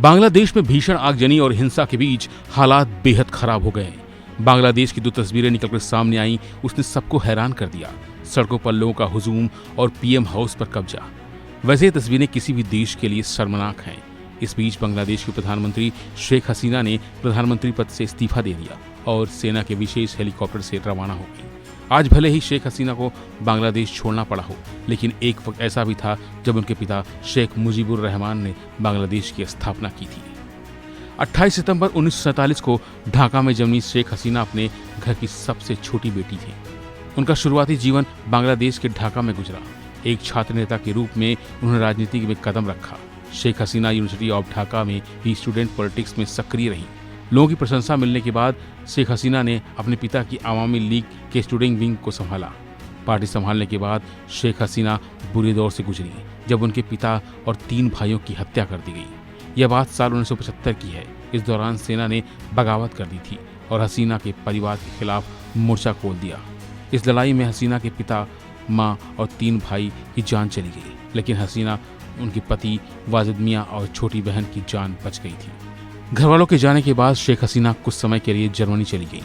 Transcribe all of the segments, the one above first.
बांग्लादेश में भीषण आगजनी और हिंसा के बीच हालात बेहद खराब हो गए। बांग्लादेश की 2 तस्वीरें निकलकर सामने आई, उसने सबको हैरान कर दिया। सड़कों पर लोगों का हुजूम और पीएम हाउस पर कब्जा। वैसे ये तस्वीरें किसी भी देश के लिए शर्मनाक हैं। इस बीच बांग्लादेश की प्रधानमंत्री शेख हसीना ने प्रधानमंत्री पद से इस्तीफा दे दिया और सेना के विशेष हेलीकॉप्टर से रवाना हो गई। आज भले ही शेख हसीना को बांग्लादेश छोड़ना पड़ा हो, लेकिन एक वक्त ऐसा भी था जब उनके पिता शेख मुजीबुर रहमान ने बांग्लादेश की स्थापना की थी। 28 सितंबर 1947 को ढाका में जन्मी शेख हसीना अपने घर की सबसे छोटी बेटी थी। उनका शुरुआती जीवन बांग्लादेश के ढाका में गुजरा। एक छात्र नेता के रूप में उन्होंने राजनीति में कदम रखा। शेख हसीना यूनिवर्सिटी ऑफ ढाका में भी स्टूडेंट पॉलिटिक्स में सक्रिय रही। लोगों की प्रशंसा मिलने के बाद शेख हसीना ने अपने पिता की आवामी लीग के स्टूडेंट विंग को संभाला। पार्टी संभालने के बाद शेख हसीना बुरे दौर से गुजरी, जब उनके पिता और 3 भाइयों की हत्या कर दी गई। यह बात साल 1975 की है। इस दौरान सेना ने बगावत कर दी थी और हसीना के परिवार के खिलाफ मोर्चा खोल दिया। इस लड़ाई में हसीना के पिता, माँ और 3 भाई की जान चली गई, लेकिन हसीना, उनके पति वाजिद मियाँ और छोटी बहन की जान बच गई थी। घरवालों के जाने के बाद शेख हसीना कुछ समय के लिए जर्मनी चली गई।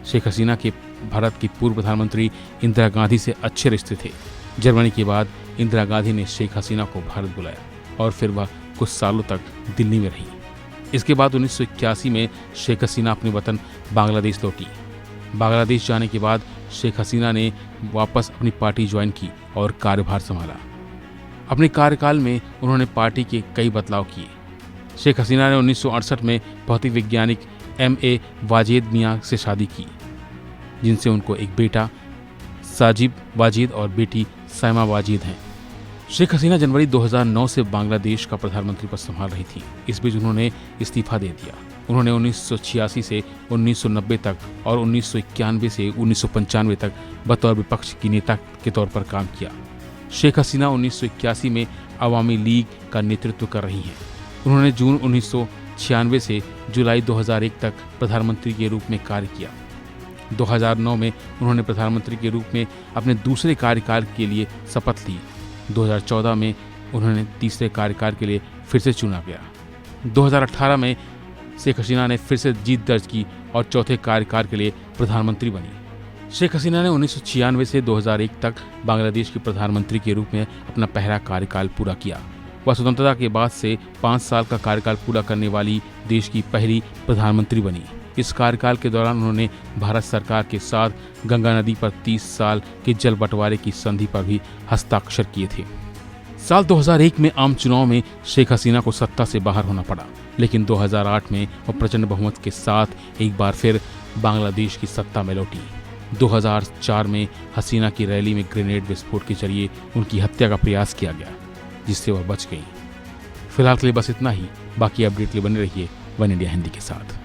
शेख हसीना के भारत की पूर्व प्रधानमंत्री इंदिरा गांधी से अच्छे रिश्ते थे। जर्मनी के बाद इंदिरा गांधी ने शेख हसीना को भारत बुलाया और फिर वह कुछ सालों तक दिल्ली में रही। इसके बाद 1981 में शेख हसीना अपने वतन बांग्लादेश लौटी। बांग्लादेश जाने के बाद शेख हसीना ने वापस अपनी पार्टी ज्वाइन की और कार्यभार संभाला। अपने कार्यकाल में उन्होंने पार्टी के कई बदलाव किए। शेख हसीना ने 1968 में भौतिक वैज्ञानिक M.A. वाजिद मियाँ से शादी की, जिनसे उनको एक बेटा साजिब वाजिद और बेटी साइमा वाजिद हैं। शेख हसीना जनवरी 2009 से बांग्लादेश का प्रधानमंत्री पद संभाल रही थी। इस बीच उन्होंने इस्तीफा दे दिया। उन्होंने 1986 से 1990 तक और 1991 से 1995 तक बतौर विपक्ष की नेता के तौर पर काम किया। शेख हसीना 1981 में अवामी लीग का नेतृत्व कर रही हैं। उन्होंने जून 1996 से जुलाई 2001 तक प्रधानमंत्री के रूप में कार्य किया। 2009 में उन्होंने प्रधानमंत्री के रूप में अपने दूसरे कार्यकाल के लिए शपथ ली। 2014 में उन्होंने तीसरे कार्यकाल के लिए फिर से चुना गया। 2018 में शेख हसीना ने फिर से जीत दर्ज की और चौथे कार्यकाल के लिए प्रधानमंत्री बनी। शेख हसीना ने 1996 से 2001 तक बांग्लादेश के प्रधानमंत्री के रूप में अपना पहला कार्यकाल पूरा किया। वह स्वतंत्रता के बाद से 5 साल का कार्यकाल पूरा करने वाली देश की पहली प्रधानमंत्री बनी। इस कार्यकाल के दौरान उन्होंने भारत सरकार के साथ गंगा नदी पर 30 साल के जल बंटवारे की संधि पर भी हस्ताक्षर किए थे। साल 2001 में आम चुनाव में शेख हसीना को सत्ता से बाहर होना पड़ा, लेकिन 2008 में वह प्रचंड बहुमत के साथ एक बार फिर बांग्लादेश की सत्ता में लौटी। 2004 में हसीना की रैली में ग्रेनेड विस्फोट के जरिए उनकी हत्या का प्रयास किया गया, जिससे वह बच गई। फिलहाल के लिए बस इतना ही। बाकी अपडेट के लिए बने रहिए वन इंडिया हिंदी के साथ।